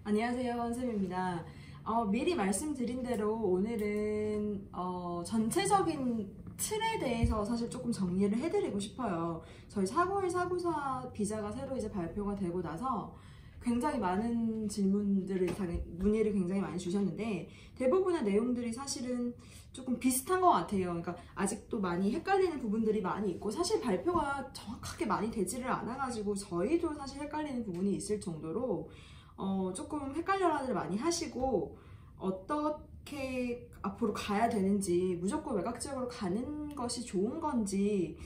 안녕하세요, 선생님입니다. 미리 말씀드린 대로 오늘은 전체적인 틀에 대해서 사실 조금 정리를 해드리고 싶어요. 저희 491, 494 비자가 새로 이제 발표가 되고 나서 굉장히 많은 문의를 굉장히 많이 주셨는데 대부분의 내용들이 사실은 조금 비슷한 것 같아요. 그러니까 아직도 많이 헷갈리는 부분들이 많이 있고 사실 발표가 정확하게 많이 되지를 않아가지고 저희도 사실 헷갈리는 부분이 있을 정도로 조금 헷갈려라들 많이 하시고 어떻게 앞으로 가야 되는지 무조건 외곽지역으로 가는 것이 좋은 건지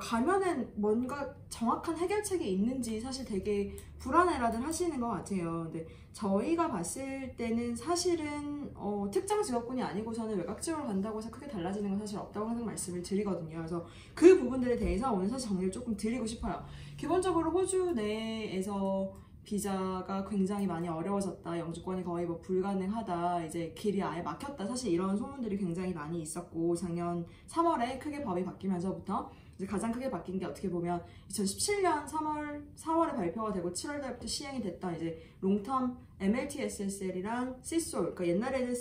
가면은 뭔가 정확한 해결책이 있는지 사실 되게 불안해라들 하시는 것 같아요. 근데 저희가 봤을 때는 사실은 특정 직업군이 아니고서는 외곽지역으로 간다고 해서 크게 달라지는 건 사실 없다고 항상 말씀을 드리거든요. 그래서 그 부분들에 대해서 오늘 사실 정리를 조금 드리고 싶어요. 기본적으로 호주 내에서 비자가 굉장히 많이 어려워졌다, 영주권이 거의 뭐 불가능하다, 이제 길이 아예 막혔다, 사실 이런 소문들이 굉장히 많이 있었고 작년 3월에 크게 법이 바뀌면서부터 이제 가장 크게 바뀐 게 어떻게 보면 2017년 4월에 발표가 되고 7월 달부터 시행이 됐던 이제 롱텀 MLTSSL이랑 C솔, 그러니까 옛날에는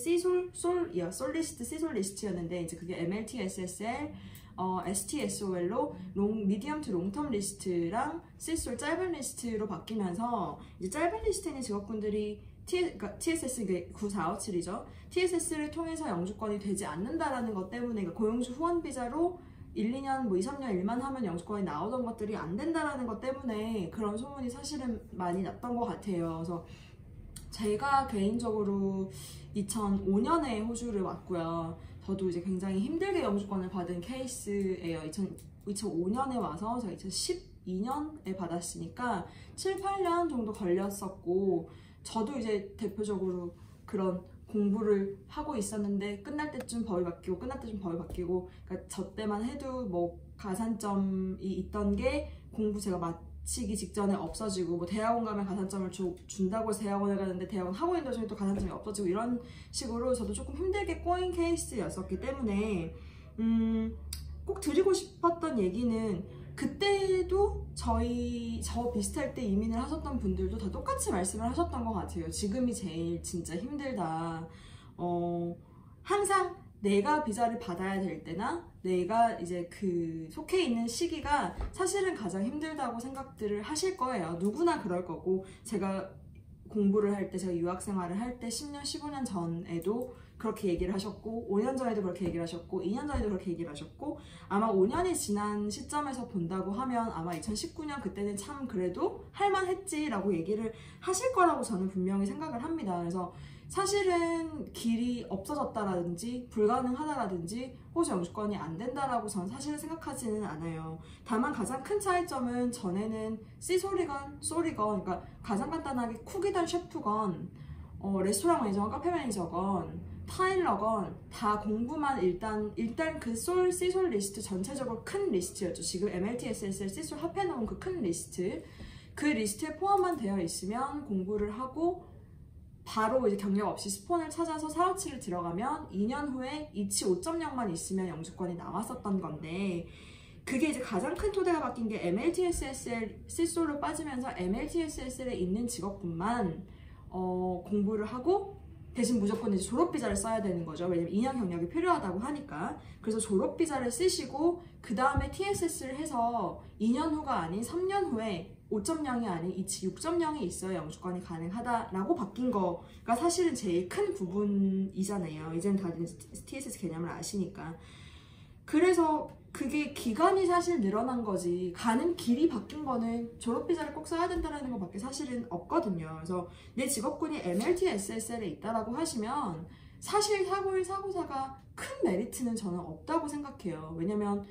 솔리스트, C솔 리스트였는데 이제 그게 MLTSSL, STSOL로 미디엄 투 롱텀 리스트랑 C솔 짧은 리스트로 바뀌면서 이제 짧은 리스트에 있는 직업군들이 그러니까 TSS 9457이죠. TSS를 통해서 영주권이 되지 않는다라는 것 때문에 그러니까 고용주 후원 비자로 1, 2년, 뭐 2, 3년 일만 하면 영주권이 나오던 것들이 안 된다라는 것 때문에 그런 소문이 사실은 많이 났던 것 같아요. 그래서 제가 개인적으로 2005년에 호주를 왔고요. 저도 이제 굉장히 힘들게 영주권을 받은 케이스예요. 2005년에 와서 제가 2012년에 받았으니까 7, 8년 정도 걸렸었고 저도 이제 대표적으로 그런 공부를 하고 있었는데 끝날 때쯤 법이 바뀌고 끝날 때쯤 법이 바뀌고 그러니까 저 때만 해도 뭐 가산점이 있던 게 공부 제가 마치기 직전에 없어지고 뭐 대학원 가면 가산점을 준다고 해서 대학원을 가는데 대학원 하고 있는 도중에 또 가산점이 없어지고 이런 식으로 저도 조금 힘들게 꼬인 케이스였었기 때문에 꼭 드리고 싶었던 얘기는 그때도 저 비슷할 때 이민을 하셨던 분들도 다 똑같이 말씀을 하셨던 것 같아요. 지금이 제일 진짜 힘들다. 항상 내가 비자를 받아야 될 때나 내가 이제 그 속해 있는 시기가 사실은 가장 힘들다고 생각들을 하실 거예요. 누구나 그럴 거고 제가 공부를 할 때, 제가 유학 생활을 할 때 10년, 15년 전에도 그렇게 얘기를 하셨고 5년 전에도 그렇게 얘기를 하셨고 2년 전에도 그렇게 얘기를 하셨고 아마 5년이 지난 시점에서 본다고 하면 아마 2019년 그때는 참 그래도 할만했지 라고 얘기를 하실 거라고 저는 분명히 생각을 합니다. 그래서 사실은 길이 없어졌다라든지 불가능하다라든지 호주 영주권이 안 된다라고 저는 사실은 생각하지는 않아요. 다만 가장 큰 차이점은 전에는 C솔이건 솔이건 그러니까 가장 간단하게 쿡이든 셰프건 레스토랑 매니저건 카페 매니저건 타일러건 다 공부만 일단 그 C솔 리스트 전체적으로 큰 리스트였죠. 지금 MLTSSL C솔 합해놓은 그 큰 리스트 그 리스트에 포함만 되어 있으면 공부를 하고 바로 이제 경력 없이 스폰을 찾아서 457을 들어가면 2년 후에 이치 5.0만 있으면 영주권이 나왔었던 건데 그게 이제 가장 큰 토대가 바뀐 게 MLTSSL C솔로 빠지면서 MLTSSL에 있는 직업군만 공부를 하고 대신 무조건 이제 졸업비자를 써야 되는 거죠. 왜냐면 2년 경력이 필요하다고 하니까. 그래서 졸업비자를 쓰시고 그 다음에 TSS를 해서 2년 후가 아닌 3년 후에 5.0이 아닌 이치 6.0이 있어야 영주권이 가능하다라고 바뀐 거가 사실은 제일 큰 부분이잖아요. 이제는 다들 TSS 개념을 아시니까. 그래서 그게 기간이 사실 늘어난 거지 가는 길이 바뀐 거는 졸업비자를 꼭 써야 된다는 것밖에 사실은 없거든요. 그래서 내 직업군이 MLTSSL에 있다라고 하시면 사실 491, 494가 큰 메리트는 저는 없다고 생각해요. 왜냐면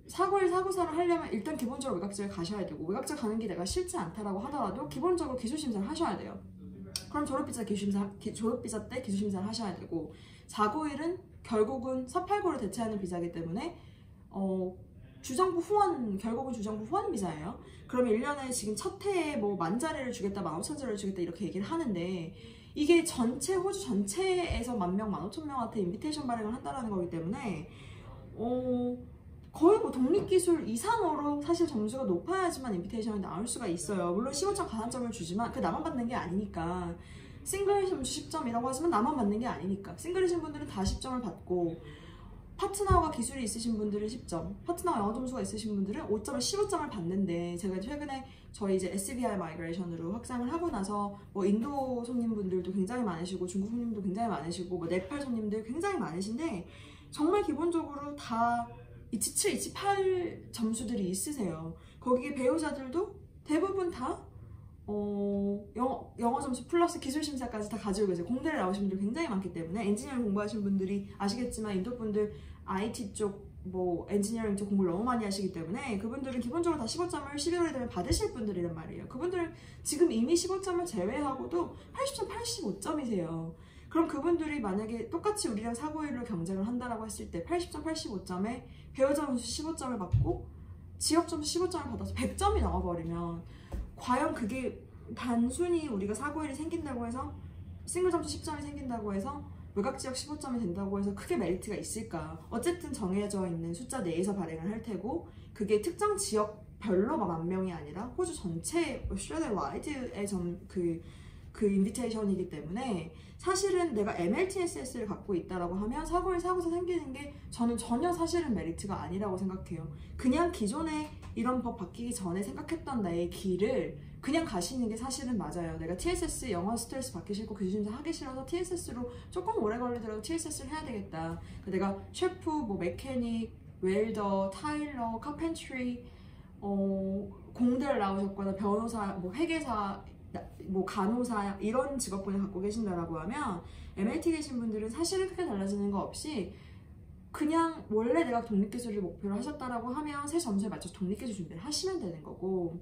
491, 494를 하려면 일단 기본적으로 외곽지역에 가셔야 되고 외곽지역 가는 게 내가 싫지 않다라고 하더라도 기본적으로 기술심사를 하셔야 돼요. 그럼 졸업비자 때 기술심사를 하셔야 되고 491은 결국은 489를 대체하는 비자이기 때문에 주정부 후원, 결국은 주정부 후원 비자예요. 그러면 1년에 지금 첫 해에 뭐 10,000자리를 주겠다, 15,000자리를 주겠다 이렇게 얘기를 하는데 이게 호주 전체에서 10,000명, 15,000명한테 인비테이션 발행을 한다는 거기 때문에 거의 뭐 독립기술 이상으로 사실 점수가 높아야지만 인비테이션이 나올 수가 있어요. 물론 15점 가산점을 주지만 그 나만 받는 게 아니니까. 싱글이신 분들 10점이라고 하지만 나만 받는 게 아니니까. 싱글이신 분들은 다 10점을 받고, 파트너가 기술이 있으신 분들은 10점, 파트너가 영어 점수가 있으신 분들은 5점을 15점을 받는데, 제가 최근에 저희 이제 SBI 마이그레이션으로 확장을 하고 나서 뭐 인도 손님분들도 굉장히 많으시고 중국 손님도 굉장히 많으시고 뭐 네팔 손님들 굉장히 많으신데, 정말 기본적으로 다 277, 278 점수들이 있으세요. 거기에 배우자들도 대부분 다 영어 점수 플러스 기술 심사까지 다 가지고 계세요. 공대를 나오신 분들 굉장히 많기 때문에. 엔지니어링 공부하신 분들이 아시겠지만 인도 분들 IT 쪽 뭐 엔지니어링 쪽 공부를 너무 많이 하시기 때문에 그분들은 기본적으로 다 15점을 11월에 되면 받으실 분들이란 말이에요. 그분들은 지금 이미 15점을 제외하고도 80점, 85점이세요. 그럼 그분들이 만약에 똑같이 우리랑 사고일로 경쟁을 한다라고 했을 때 80점, 85점에 배우자 점수 15점을 받고 지역 점수 15점을 받아서 100점이 나와버리면 과연 그게 단순히 우리가 사고일이 생긴다고 해서 싱글 점수 10점이 생긴다고 해서 외곽 지역 15점이 된다고 해서 크게 메리트가 있을까? 어쨌든 정해져 있는 숫자 내에서 발행을 할 테고 그게 특정 지역별로가 10,000명이 아니라 호주 전체 오스트레일리아 와이드의 그 인비테이션이기 때문에 사실은 내가 MLTSS를 갖고 있다라고 하면 사고일 사고사 생기는 게 저는 전혀 사실은 메리트가 아니라고 생각해요. 그냥 기존에 이런 법 바뀌기 전에 생각했던 나의 길을 그냥 가시는 게 사실은 맞아요. 내가 TSS 영어 스트레스 받기 싫고 교수님도 하기 싫어서 TSS로 조금 오래 걸리더라도 TSS를 해야 되겠다. 내가 셰프, 뭐 메케닉, 웰더, 타일러, 카펜트리, 공대를 나오셨거나 변호사, 뭐 회계사, 뭐 간호사 이런 직업군을 갖고 계신다라고 하면 MLT 계신 분들은 사실은 크게 달라지는 거 없이 그냥 원래 내가 독립기술을 목표로 하셨다라고 하면 새 점수에 맞춰서 독립기술 준비를 하시면 되는 거고,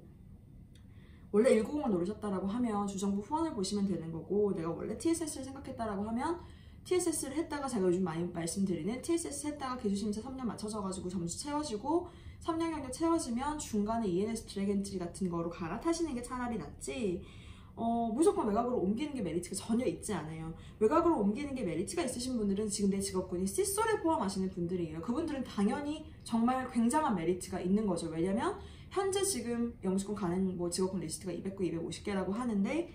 원래 190을 노리셨다라고 하면 주정부 후원을 보시면 되는 거고, 내가 원래 TSS를 생각했다라고 하면 TSS를 했다가 제가 요즘 많이 말씀드리는 TSS 했다가 기술심사 3년 맞춰져가지고 점수 채워지고 3년 경력 채워지면 중간에 ENS 드래그 엔트리 같은 거로 갈아타시는 게 차라리 낫지, 무조건 외곽으로 옮기는 게 메리트가 전혀 있지 않아요. 외곽으로 옮기는 게 메리트가 있으신 분들은 지금 내 직업군이 칫솔에 포함하시는 분들이에요. 그분들은 당연히 정말 굉장한 메리트가 있는 거죠. 왜냐면 현재 지금 영주권 가는 뭐 직업군 리스트가 209, 250개라고 하는데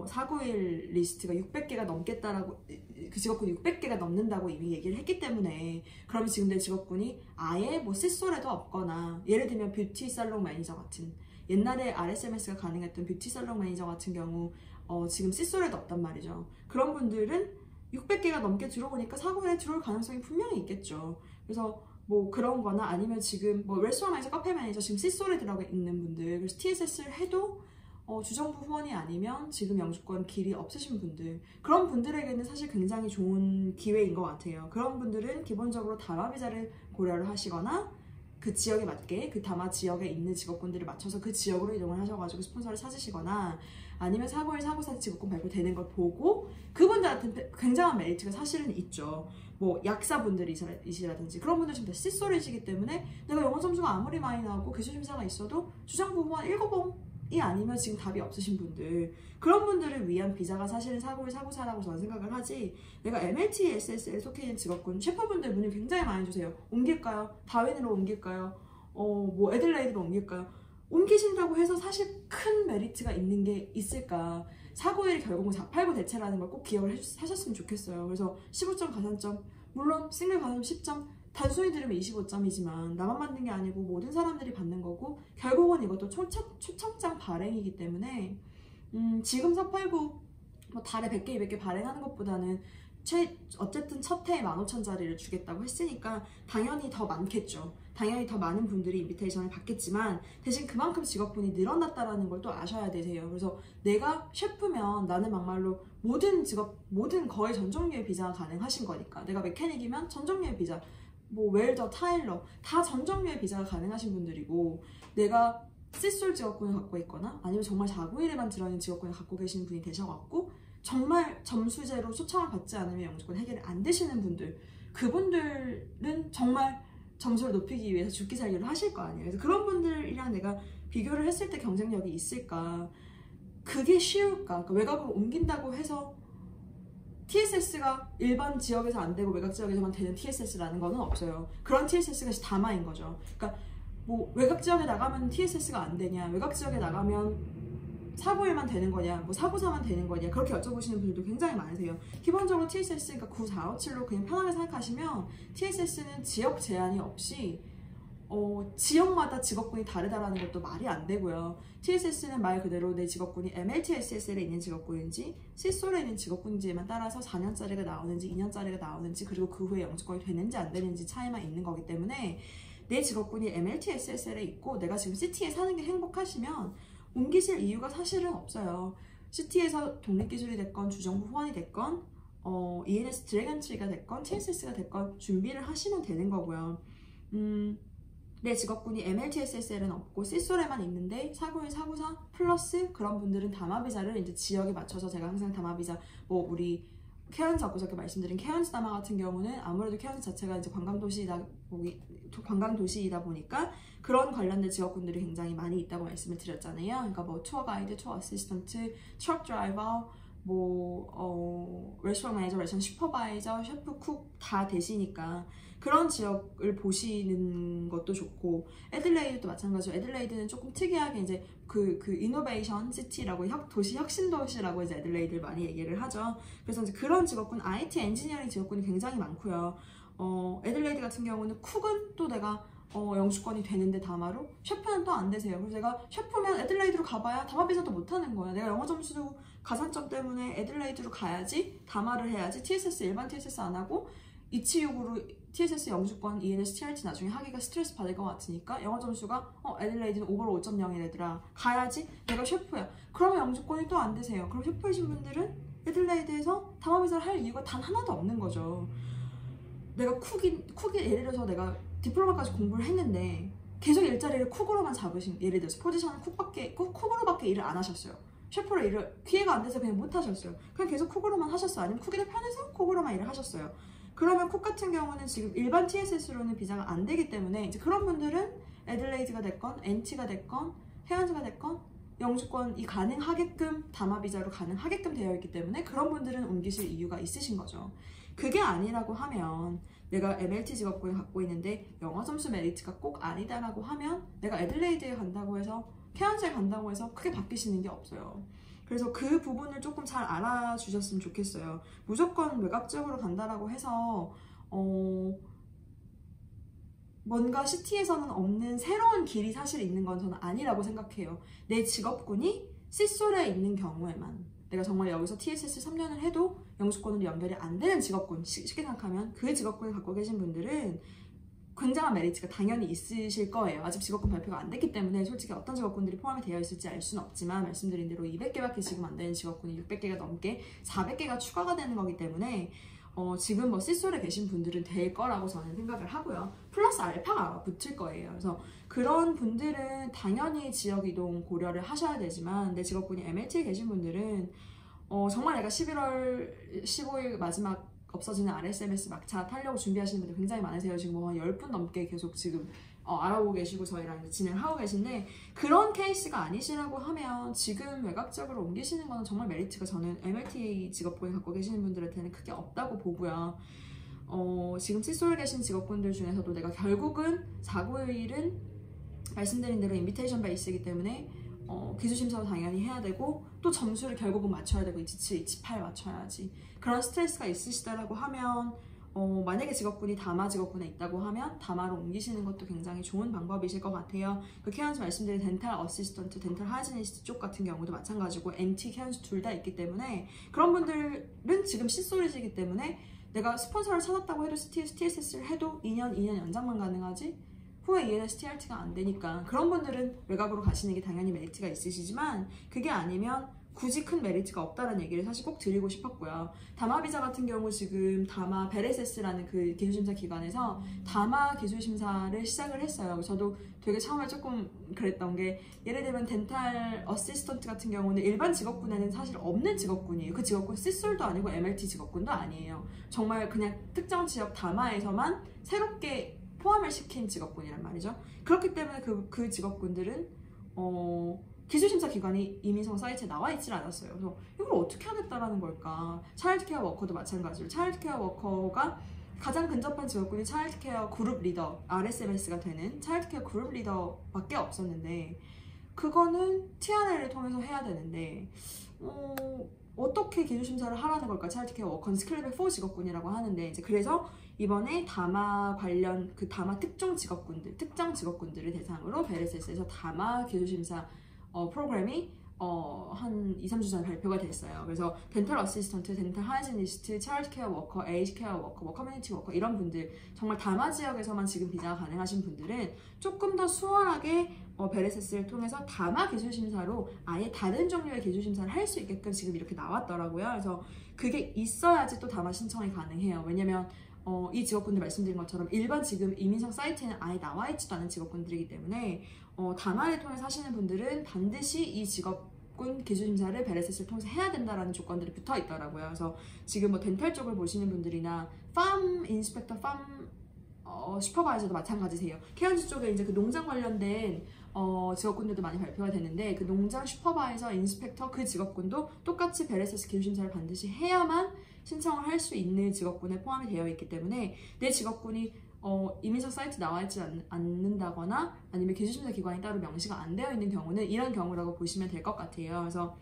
491 리스트가 600개가 넘겠다라고, 그 직업군이 600개가 넘는다고 이미 얘기를 했기 때문에, 그러면 지금 내 직업군이 아예 뭐 칫솔에도 없거나, 예를 들면 뷰티 살롱 매니저 같은, 옛날에 RSMS가 가능했던 뷰티 살롱 매니저 같은 경우 지금 칫솔에도 없단 말이죠. 그런 분들은 600개가 넘게 들어오니까 491에 들어올 가능성이 분명히 있겠죠. 그래서 뭐 그런 거나 아니면 지금 뭐 레스토랑 매니저, 카페 매니저 지금 칫솔에 들어가 있는 분들, 그래서 TSS를 해도 주정부 후원이 아니면 지금 영주권 길이 없으신 분들, 그런 분들에게는 사실 굉장히 좋은 기회인 것 같아요. 그런 분들은 기본적으로 다마 비자를 고려를 하시거나 그 지역에 맞게 그 다마 지역에 있는 직업군들을 맞춰서 그 지역으로 이동을 하셔가지고 스폰서를 찾으시거나, 아니면 491, 494 직업군 발표되는 걸 보고 그분들한테 굉장한 메리트가 사실은 있죠. 뭐 약사분들이시라든지 그런 분들 지금 다 칫솔이시기 때문에 내가 영어 점수가 아무리 많이 나오고 교수 심사가 있어도 주정부 후원 190이 아니면 지금 답이 없으신 분들, 그런 분들을 위한 비자가 사실은 491, 494라고 저는 생각을 하지, 내가 MLTSS에 속해 있는 직업군 셰프분들 문의 굉장히 많이 주세요. 옮길까요? 다윈으로 옮길까요? 뭐 애들레이드로 옮길까요? 옮기신다고 해서 사실 큰 메리트가 있는 게 있을까? 491이 결국은 489 대체라는 걸 꼭 기억을 하셨으면 좋겠어요. 그래서 15점 가산점, 물론 싱글 가산점 10점, 단순히 들으면 25점이지만 나만 받는 게 아니고 모든 사람들이 받는 거고, 결국은 이것도 초청장 발행이기 때문에 지금 489 뭐 달에 100개, 200개 발행하는 것보다는 어쨌든 첫 해에 15,000자리를 주겠다고 했으니까 당연히 더 많겠죠. 당연히 더 많은 분들이 인비테이션을 받겠지만 대신 그만큼 직업군이 늘어났다는 걸 또 아셔야 되세요. 그래서 내가 셰프면 나는 막말로 모든 거의 전 종류의 비자가 가능하신 거니까, 내가 메케닉이면 전 종류의 비자, 뭐 웰더, 타일러 다 전 종류의 비자가 가능하신 분들이고, 내가 칫솔 직업군을 갖고 있거나 아니면 정말 491에만 들어있는 직업군을 갖고 계시는 분이 되셔갖고 정말 점수제로 초청을 받지 않으면 영주권 해결이 안 되시는 분들, 그분들은 정말 점수를 높이기 위해서 죽기 살기를 하실 거 아니에요. 그래서 그런 분들이랑 내가 비교를 했을 때 경쟁력이 있을까? 그게 쉬울까? 그러니까 외곽으로 옮긴다고 해서 TSS가 일반 지역에서 안 되고 외곽 지역에서만 되는 TSS라는 거는 없어요. 그런 TSS가 다마인 거죠. 그러니까 뭐 외곽 지역에 나가면 TSS가 안 되냐, 외곽 지역에 나가면 491만 되는 거냐, 뭐 494만 되는 거냐, 그렇게 여쭤보시는 분들도 굉장히 많으세요. 기본적으로 TSS가 9457로 그냥 편하게 생각하시면 TSS는 지역 제한이 없이 지역마다 직업군이 다르다라는 것도 말이 안 되고요. TSS는 말 그대로 내 직업군이 MLTSSL에 있는 직업군인지 시솔에 있는 직업군인지에만 따라서 4년짜리가 나오는지 2년짜리가 나오는지 그리고 그 후에 영주권이 되는지 안 되는지 차이만 있는 거기 때문에 내 직업군이 MLTSSL에 있고 내가 지금 시티에 사는 게 행복하시면 옮기실 이유가 사실은 없어요. 시티에서 독립기술이 됐건 주정부 후원이 됐건 ENS 드래곤트리가 됐건 TSS가 됐건 준비를 하시면 되는 거고요. 내 직업군이 MLTSSL은 없고 시솔에만 있는데 491, 494 플러스 그런 분들은 다마비자를 이제 지역에 맞춰서 제가 항상 다마비자 뭐 우리 케언즈 엊그저께 말씀드린 케언즈 다마 같은 경우는 아무래도 케언즈 자체가 이제 관광도시이다 보니까 그런 관련된 직업군들이 굉장히 많이 있다고 말씀을 드렸잖아요. 그러니까 뭐 투어 가이드, 투어 어시스턴트, 트럭 드라이버, 레스토랑 매니저, 레스토랑 슈퍼바이저, 셰프, 쿡 다 되시니까 그런 지역을 보시는 것도 좋고 애들레이드도 마찬가지로 애들레이드는 조금 특이하게 이제 그 이노베이션 시티라고 도시 혁신 도시라고 이제 애들레이드를 많이 얘기를 하죠. 그래서 이제 그런 직업군 IT 엔지니어링 직업군이 굉장히 많고요. 애들레이드 같은 경우는 쿡은 또 내가 영주권이 되는데 다마로 셰프는 또 안 되세요. 그래서 내가 셰프면 애들레이드로 가봐야 다마 비자도 못하는 거야. 내가 영어 점수 가산점 때문에 애들레이드로 가야지 다마를 해야지 TSS 일반 TSS 안 하고 이치육으로 TSS 영주권 ENS TRT 나중에 하기가 스트레스 받을 것 같으니까 영어 점수가 애들레이드는 오버로 5.0이래더라 가야지 내가 셰프야. 그러면 영주권이 또 안 되세요. 그럼 셰프이신 분들은 애들레이드에서 다마 비자를 할 이유가 단 하나도 없는 거죠. 내가 쿡이 예를 들어서 내가 디플로마까지 공부를 했는데 계속 일자리를 쿡으로만 잡으신, 예를 들어서 포지션을 쿡으로밖에 일을 안 하셨어요. 셰프로 일을 기회가 안 돼서 그냥 못 하셨어요. 그냥 계속 쿡으로만 하셨어요. 아니면 쿡이 더 편해서 쿡으로만 일을 하셨어요. 그러면 쿡 같은 경우는 지금 일반 TSS로는 비자가 안 되기 때문에 이제 그런 분들은 애들레이드가 됐건 NT가 됐건 케언즈가 됐건 영주권이 가능하게끔 다마 비자로 가능하게끔 되어 있기 때문에 그런 분들은 옮기실 이유가 있으신 거죠. 그게 아니라고 하면 내가 MLT 직업군을 갖고 있는데 영어 점수 메리트가 꼭 아니다라고 하면 내가 애들레이드에 간다고 해서 케언즈에 간다고 해서 크게 바뀌시는 게 없어요. 그래서 그 부분을 조금 잘 알아주셨으면 좋겠어요. 무조건 외곽 지역으로 간다라고 해서 뭔가 시티에서는 없는 새로운 길이 사실 있는 건 저는 아니라고 생각해요. 내 직업군이 시솔에 있는 경우에만 내가 정말 여기서 TSS 3년을 해도 영주권으로 연결이 안 되는 직업군, 쉽게 생각하면 그 직업군을 갖고 계신 분들은 굉장한 메리트가 당연히 있으실 거예요. 아직 직업군 발표가 안 됐기 때문에 솔직히 어떤 직업군들이 포함이 되어 있을지 알 수는 없지만 말씀드린 대로 200개밖에 지금 안 되는 직업군이 600개가 넘게 400개가 추가가 되는 거기 때문에 지금 뭐 시솔에 계신 분들은 될 거라고 저는 생각을 하고요. 플러스 알파가 아마 붙을 거예요. 그래서 그런 분들은 당연히 지역 이동 고려를 하셔야 되지만 내 직업군이 MLT에 계신 분들은 정말 내가 11월 15일 마지막 없어지는 RSMS 막차 타려고 준비하시는 분들 굉장히 많으세요. 지금 뭐 한 10분 넘게 계속 지금 알아보고 계시고 저희랑 진행하고 계신데 그런 케이스가 아니시라고 하면 지금 외곽적으로 옮기시는 거는 정말 메리트가 저는 MLT 직업군을 갖고 계시는 분들한테는 크게 없다고 보고요. 지금 칫솔에 계신 직업군들 중에서도 내가 결국은 491은 말씀드린 대로 인비테이션 베이스이기 때문에 기술심사도 당연히 해야 되고 또 점수를 결국은 맞춰야 되고 27, 28 맞춰야지. 그런 스트레스가 있으시다라고 하면 만약에 직업군이 다마 직업군에 있다고 하면 다마로 옮기시는 것도 굉장히 좋은 방법이실 것 같아요. 그 케언즈 말씀드린 덴탈 어시스턴트, 덴탈 하이지니스트 쪽 같은 경우도 마찬가지고 NT, 케언즈 둘 다 있기 때문에 그런 분들은 지금 시솔이시기 때문에 내가 스폰서를 찾았다고 해도 TSS를 해도 2년 연장만 가능하지 후에 ENS TRT가 안 되니까 그런 분들은 외곽으로 가시는 게 당연히 메리트가 있으시지만 그게 아니면 굳이 큰 메리트가 없다는 얘기를 사실 꼭 드리고 싶었고요. 다마 비자 같은 경우 지금 다마 베레세스라는 그 기술심사 기관에서 다마 기술심사를 시작을 했어요. 저도 되게 처음에 조금 그랬던 게 예를 들면 덴탈 어시스턴트 같은 경우는 일반 직업군에는 사실 없는 직업군이에요. 그 직업군 시솔도 아니고 MLT 직업군도 아니에요. 정말 그냥 특정 지역 다마에서만 새롭게 포함을 시킨 직업군이란 말이죠. 그렇기 때문에 그 직업군들은 기술심사 기관이 이민성 사이트에 나와 있질 않았어요. 그래서 이걸 어떻게 하겠다라는 걸까? 차일드케어 워커도 마찬가지로 차일드케어 워커가 가장 근접한 직업군이 차일드케어 그룹 리더, RSMS가 되는 차일드케어 그룹 리더밖에 없었는데 그거는 TRL을 통해서 해야 되는데 어떻게 기술심사를 하라는 걸까? 차일드케어 워커는 스킬레벨 4 직업군이라고 하는데 이제 그래서 이번에 다마 관련 그 다마 특정 직업군들을 대상으로 베레세스에서 다마 기술심사 프로그램이 한 2, 3주 전에 발표가 됐어요. 그래서 덴탈 어시스턴트, 덴탈 하이지니스트, 차일드 케어 워커, 에이지 케어 워커, 뭐 커뮤니티 워커 이런 분들 정말 다마 지역에서만 지금 비자가 가능하신 분들은 조금 더 수월하게 베레세스를 통해서 다마 기술 심사로 아예 다른 종류의 기술 심사를 할 수 있게끔 지금 이렇게 나왔더라고요. 그래서 그게 있어야지 또 다마 신청이 가능해요. 왜냐면 이 직업군들 말씀드린 것처럼 일반 지금 이민성 사이트에는 아예 나와 있지도 않은 직업군들이기 때문에 다마를 통해서 하시는 분들은 반드시 이 직업군 기술심사를 베레세스를 통해서 해야 된다라는 조건들이 붙어 있더라고요. 그래서 지금 뭐 덴탈 쪽을 보시는 분들이나 팜 인스펙터, 팜 슈퍼바이저도 마찬가지세요. 케언즈 쪽에 이제 그 농장 관련된 직업군들도 많이 발표가 되는데 그 농장 슈퍼바이저, 인스펙터 그 직업군도 똑같이 베레세스 기술심사를 반드시 해야만 신청을 할 수 있는 직업군에 포함이 되어 있기 때문에 내 직업군이 이민석 사이트 나와 있지 않는다거나 아니면 기술심사 기관이 따로 명시가 안 되어 있는 경우는 이런 경우라고 보시면 될 것 같아요. 그래서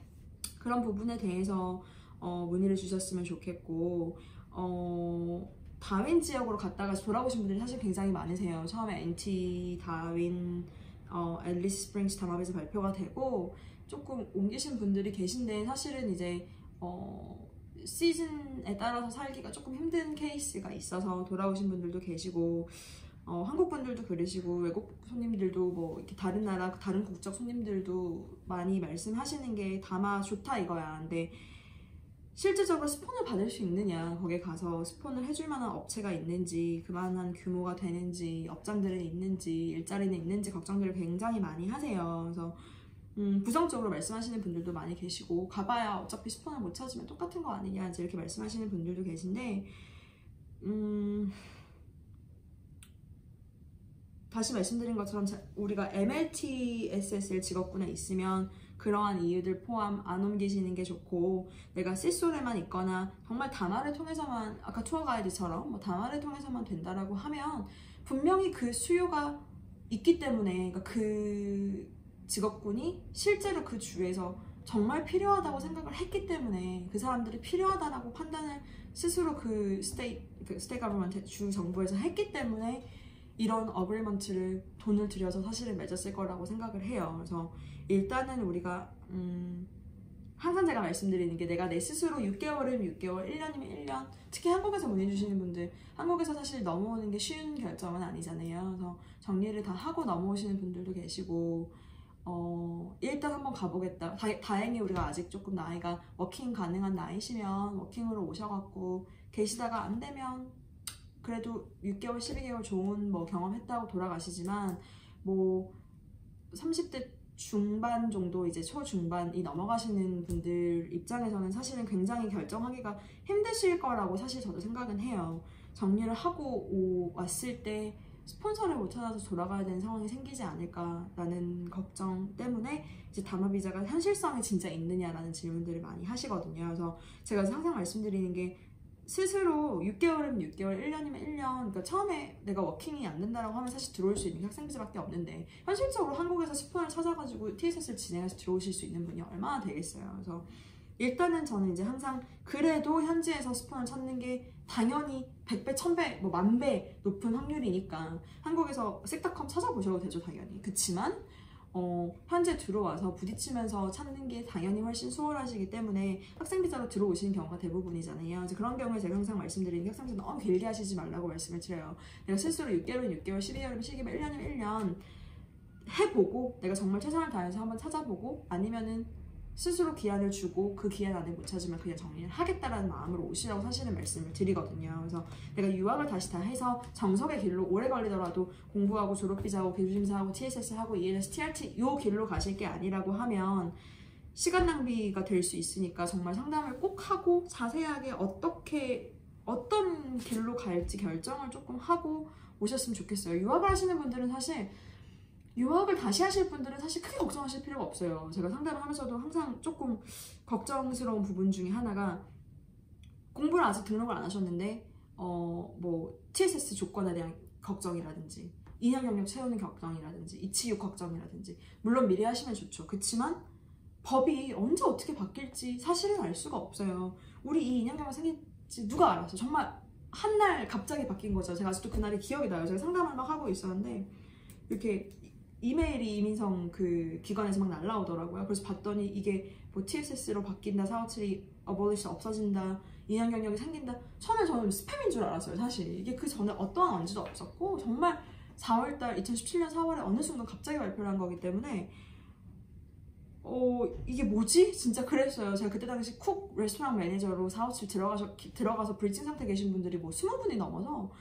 그런 부분에 대해서 문의를 주셨으면 좋겠고 다윈 지역으로 갔다가 돌아오신 분들이 사실 굉장히 많으세요. 처음에 NT, 다윈, 앨리스 스프링스 담합에서 발표가 되고 조금 옮기신 분들이 계신데 사실은 이제 시즌에 따라서 살기가 조금 힘든 케이스가 있어서 돌아오신 분들도 계시고 한국 분들도 그러시고 외국 손님들도 뭐 이렇게 다른 나라 다른 국적 손님들도 많이 말씀하시는 게 다마 좋다 이거야. 근데 실질적으로 스폰을 받을 수 있느냐, 거기에 가서 스폰을 해줄 만한 업체가 있는지, 그만한 규모가 되는지, 업장들은 있는지, 일자리는 있는지 걱정들을 굉장히 많이 하세요. 그래서 부정적으로 말씀하시는 분들도 많이 계시고 가봐야 어차피 스폰을 못 찾으면 똑같은 거 아니냐 이렇게 말씀하시는 분들도 계신데 다시 말씀드린 것처럼 우리가 MLTSSL 직업군에 있으면 그러한 이유들 포함 안 옮기시는 게 좋고 내가 시솔에만 있거나 정말 다마를 통해서만 아까 투어 가이드처럼 뭐 다마를 통해서만 된다라고 하면 분명히 그 수요가 있기 때문에 그러니까 그 직업군이 실제로 그 주에서 정말 필요하다고 생각을 했기 때문에 그 사람들이 필요하다라고 판단을 스스로 그 스테이트 가버먼트 주 정부에서 했기 때문에 이런 어그리먼트를 돈을 들여서 사실은 맺었을 거라고 생각을 해요. 그래서 일단은 우리가 항상 제가 말씀드리는 게 내가 내 스스로 6개월이면 6개월, 1년이면 1년 특히 한국에서 문의 주시는 분들 한국에서 사실 넘어오는 게 쉬운 결정은 아니잖아요. 그래서 정리를 다 하고 넘어오시는 분들도 계시고 일단 한번 가보겠다. 다행히 우리가 아직 조금 나이가 워킹 가능한 나이시면 워킹으로 오셔갖고 계시다가 안 되면 그래도 6개월, 12개월 좋은 뭐 경험했다고 돌아가시지만 뭐 30대 중반 정도 이제 초중반이 넘어가시는 분들 입장에서는 사실은 굉장히 결정하기가 힘드실 거라고 사실 저도 생각은 해요. 정리를 하고 왔을 때 스폰서를 못 찾아서 돌아가야 되는 상황이 생기지 않을까라는 걱정 때문에 이제 다마 비자가 현실성이 진짜 있느냐라는 질문들을 많이 하시거든요. 그래서 제가 항상 말씀드리는 게 스스로 6개월이면 6개월, 1년이면 1년 그러니까 처음에 내가 워킹이 안 된다라고 하면 사실 들어올 수 있는 게 학생 비자밖에 없는데 현실적으로 한국에서 스폰을 찾아가지고 TSS를 진행해서 들어오실 수 있는 분이 얼마나 되겠어요. 그래서 일단은 저는 이제 항상 그래도 현지에서 스폰을 찾는 게 당연히 100배, 1000배, 뭐 10,000배 높은 확률이니까 한국에서 섹터컴 찾아보셔도 되죠, 당연히. 그치만 현재 들어와서 부딪히면서 찾는 게 당연히 훨씬 수월하시기 때문에 학생 비자로 들어오시는 경우가 대부분이잖아요. 이제 그런 경우에 제가 항상 말씀드리는 게 학생 비자 너무 길게 하시지 말라고 말씀을 드려요. 내가 스스로 6개월이면 6개월, 12개월이면 12개월, 1년이면 1년 해보고 내가 정말 최선을 다해서 한번 찾아보고 아니면은 스스로 기한을 주고 그 기한 안에 못 찾으면 그냥 정리를 하겠다라는 마음으로 오시라고 사실은 말씀을 드리거든요. 그래서 내가 유학을 다시 다 해서 정석의 길로 오래 걸리더라도 공부하고 졸업비자하고 기술심사하고 TSS하고 ELS, TRT 요 길로 가실 게 아니라고 하면 시간 낭비가 될 수 있으니까 정말 상담을 꼭 하고 자세하게 어떤 길로 갈지 결정을 조금 하고 오셨으면 좋겠어요. 유학을 하시는 분들은 사실 유학을 다시 하실 분들은 사실 크게 걱정하실 필요가 없어요. 제가 상담을 하면서도 항상 조금 걱정스러운 부분 중에 하나가 공부를 아직 등록을 안 하셨는데 뭐 TSS 조건에 대한 걱정이라든지 2년 경력 채우는 걱정이라든지 이치육 걱정이라든지 물론 미리 하시면 좋죠. 그렇지만 법이 언제 어떻게 바뀔지 사실은 알 수가 없어요. 우리 이 2년 경력 생길지 누가 알았어. 정말 한날 갑자기 바뀐 거죠. 제가 아직도 그날이 기억이 나요. 제가 상담을 막 하고 있었는데 이렇게 이메일이 이민성 그 기관에서 막 날라오더라고요. 그래서 봤더니 이게 뭐 TSS로 바뀐다, 457이 abolish 없어진다, 2년 경력이 생긴다. 처음에 저는 스팸인 줄 알았어요. 사실 이게 그 전에 어떠한 언지도 없었고 정말 4월달 2017년 4월에 어느 순간 갑자기 발표를 한 거기 때문에 이게 뭐지? 진짜 그랬어요. 제가 그때 당시 쿡 레스토랑 매니저로 457 들어가서 브리징 상태 계신 분들이 뭐 20분이 넘어서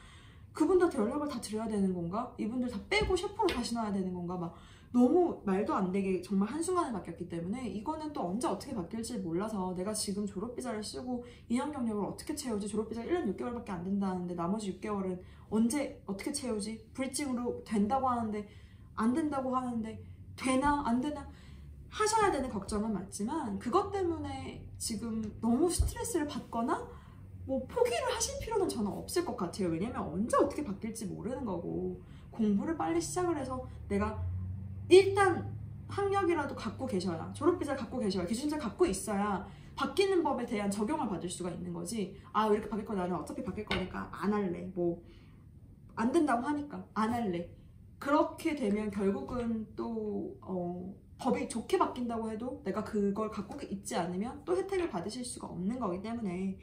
그분들한테 연락을 다 드려야 되는 건가? 이분들 다 빼고 셰프로 다시 놔야 되는 건가? 막 너무 말도 안 되게 정말 한순간에 바뀌었기 때문에 이거는 또 언제 어떻게 바뀔지 몰라서 내가 지금 졸업비자를 쓰고 2년 경력을 어떻게 채우지? 졸업비자가 1년 6개월밖에 안 된다는데 나머지 6개월은 언제 어떻게 채우지? 브리징으로 된다고 하는데 안 된다고 하는데 되나 안 되나 하셔야 되는 걱정은 맞지만 그것 때문에 지금 너무 스트레스를 받거나 뭐 포기를 하실 필요는 저는 없을 것 같아요. 왜냐면 언제 어떻게 바뀔지 모르는 거고 공부를 빨리 시작을 해서 내가 일단 학력이라도 갖고 계셔야 졸업비자를 갖고 계셔야 기준자 갖고 있어야 바뀌는 법에 대한 적용을 받을 수가 있는 거지. 아 이렇게 바뀔 거 나는 어차피 바뀔 거니까 안 할래. 뭐 안 된다고 하니까 안 할래. 그렇게 되면 결국은 또 법이 좋게 바뀐다고 해도 내가 그걸 갖고 있지 않으면 또 혜택을 받으실 수가 없는 거기 때문에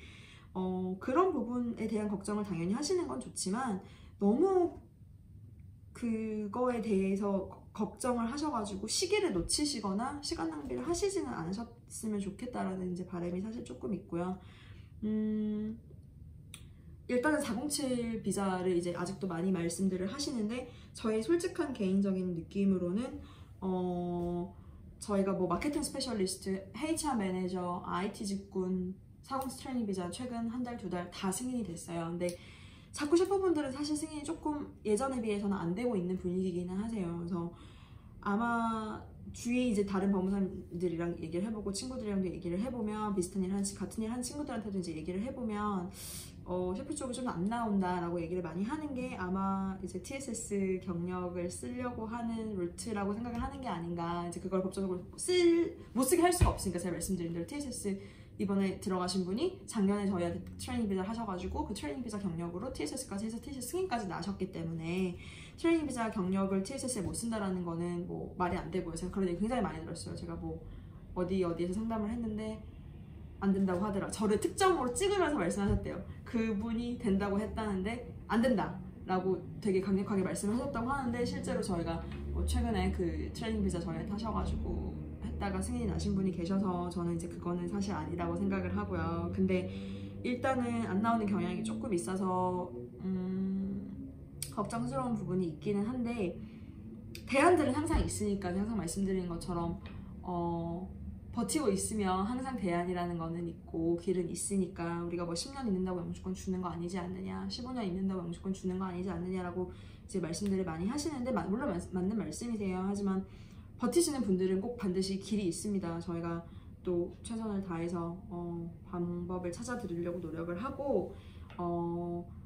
그런 부분에 대한 걱정을 당연히 하시는 건 좋지만 너무 그거에 대해서 걱정을 하셔가지고 시기를 놓치시거나 시간 낭비를 하시지는 않으셨으면 좋겠다라는 이제 바람이 사실 조금 있고요. 일단은 407 비자를 이제 아직도 많이 말씀들을 하시는데 저의 솔직한 개인적인 느낌으로는 저희가 뭐 마케팅 스페셜리스트, HR 매니저, IT 직군, 407 트레이닝 비자 최근 한 달, 두 달 다 승인이 됐어요. 근데 자꾸 셰프분들은 사실 승인이 조금 예전에 비해서는 안 되고 있는 분위기기는 하세요. 그래서 아마 주위에 이제 다른 법무사님들이랑 얘기를 해보고 친구들이랑도 얘기를 해보면 비슷한 일 같은 일 한 친구들한테도 이제 얘기를 해보면 셰프 쪽이 좀 안 나온다라고 얘기를 많이 하는 게 아마 이제 TSS 경력을 쓰려고 하는 루트라고 생각을 하는 게 아닌가. 이제 그걸 법적으로 못 쓰게 할 수가 없으니까 제가 말씀드린 대로 TSS 이번에 들어가신 분이 작년에 저희한테 트레이닝 비자 하셔가지고 그 트레이닝 비자 경력으로 TSS까지 해서 TSS 승인까지 나셨기 때문에 트레이닝 비자 경력을 TSS에 못 쓴다라는 거는 뭐 말이 안 되고요. 제가 그런 얘기 굉장히 많이 들었어요. 제가 뭐 어디에서 상담을 했는데 안 된다고 하더라. 저를 특정으로 찍으면서 말씀하셨대요. 그분이 된다고 했다는데 안 된다 라고 되게 강력하게 말씀을 하셨다고 하는데 실제로 저희가 뭐 최근에 그 트레이닝 비자 저희한테 하셔가지고 했다가 승인이 나신 분이 계셔서 저는 이제 그거는 사실 아니라고 생각을 하고요. 근데 일단은 안 나오는 경향이 조금 있어서 걱정스러운 부분이 있기는 한데 대안들은 항상 있으니까 항상 말씀드리는 것처럼 버티고 있으면 항상 대안이라는 거는 있고 길은 있으니까 우리가 뭐 10년 있는다고 영주권 주는 거 아니지 않느냐 15년 있는다고 영주권 주는 거 아니지 않느냐라고 이제 말씀들을 많이 하시는데 물론 맞는 말씀이세요. 하지만 버티시는 분들은 꼭 반드시 길이 있습니다. 저희가 또 최선을 다해서 방법을 찾아드리려고 노력을 하고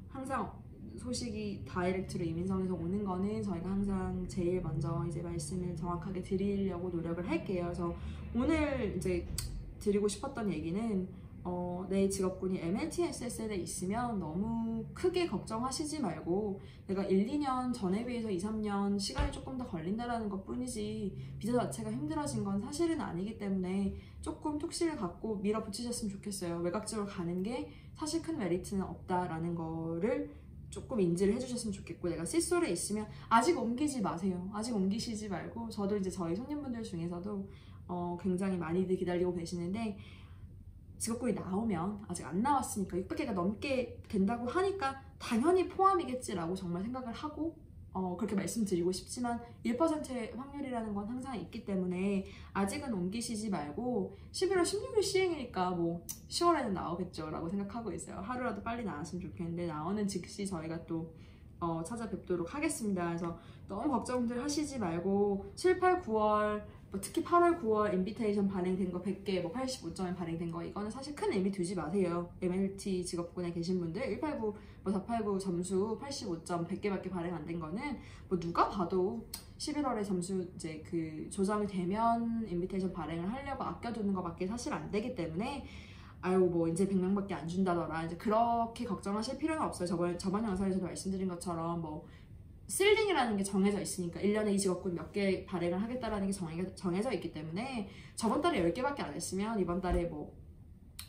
항상 소식이 다이렉트로 이민성에서 오는 거는 저희가 항상 제일 먼저 이제 말씀을 정확하게 드리려고 노력을 할게요. 그래서 오늘 이제 드리고 싶었던 얘기는 내 직업군이 MLTSS에 있으면 너무 크게 걱정하시지 말고 내가 1, 2년 전에 비해서 2, 3년 시간이 조금 더 걸린다라는 것 뿐이지 비자 자체가 힘들어진 건 사실은 아니기 때문에 조금 톡실을 갖고 밀어붙이셨으면 좋겠어요. 외곽지로 가는 게 사실 큰 메리트는 없다라는 거를 조금 인지를 해주셨으면 좋겠고 내가 칫솔에 있으면 아직 옮기지 마세요. 아직 옮기시지 말고 저도 이제 저희 손님분들 중에서도 굉장히 많이들 기다리고 계시는데 직업군이 나오면 아직 안 나왔으니까 600개가 넘게 된다고 하니까 당연히 포함이겠지라고 정말 생각을 하고 그렇게 말씀드리고 싶지만 1%의 확률이라는 건 항상 있기 때문에 아직은 옮기시지 말고 11월 16일 시행이니까 뭐 10월에는 나오겠죠 라고 생각하고 있어요. 하루라도 빨리 나왔으면 좋겠는데 나오는 즉시 저희가 또 찾아뵙도록 하겠습니다. 그래서 너무 걱정들 하시지 말고 7, 8, 9월 특히 8월, 9월 인비테이션 발행된 거 100개, 85점에 발행된 거 이거는 사실 큰 의미 두지 마세요. MLT 직업군에 계신 분들 189, 489 점수 85점 100개밖에 발행 안 된 거는 누가 봐도 11월에 점수 이제 조정이 되면 인비테이션 발행을 하려고 아껴두는 거밖에 사실 안 되기 때문에 아유 이제 100명밖에 안 준다더라 이제 그렇게 걱정하실 필요는 없어요. 저번 영상에서도 말씀드린 것처럼 실링이라는 게 정해져 있으니까 1년에 이 직업군 몇 개 발행을 하겠다라는 게 정해져 있기 때문에 저번 달에 10개밖에 안 했으면 이번 달에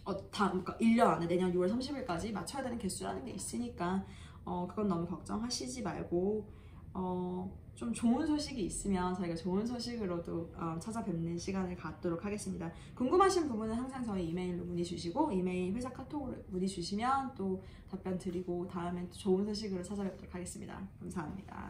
그러니까 1년 안에 내년 6월 30일까지 맞춰야 되는 개수라는 게 있으니까 그건 너무 걱정하시지 말고 좀 좋은 소식이 있으면 저희가 좋은 소식으로도 찾아뵙는 시간을 갖도록 하겠습니다. 궁금하신 부분은 항상 저희 이메일로 문의 주시고 이메일 회사 카톡으로 문의 주시면 또 답변 드리고 다음엔 또 좋은 소식으로 찾아뵙도록 하겠습니다. 감사합니다.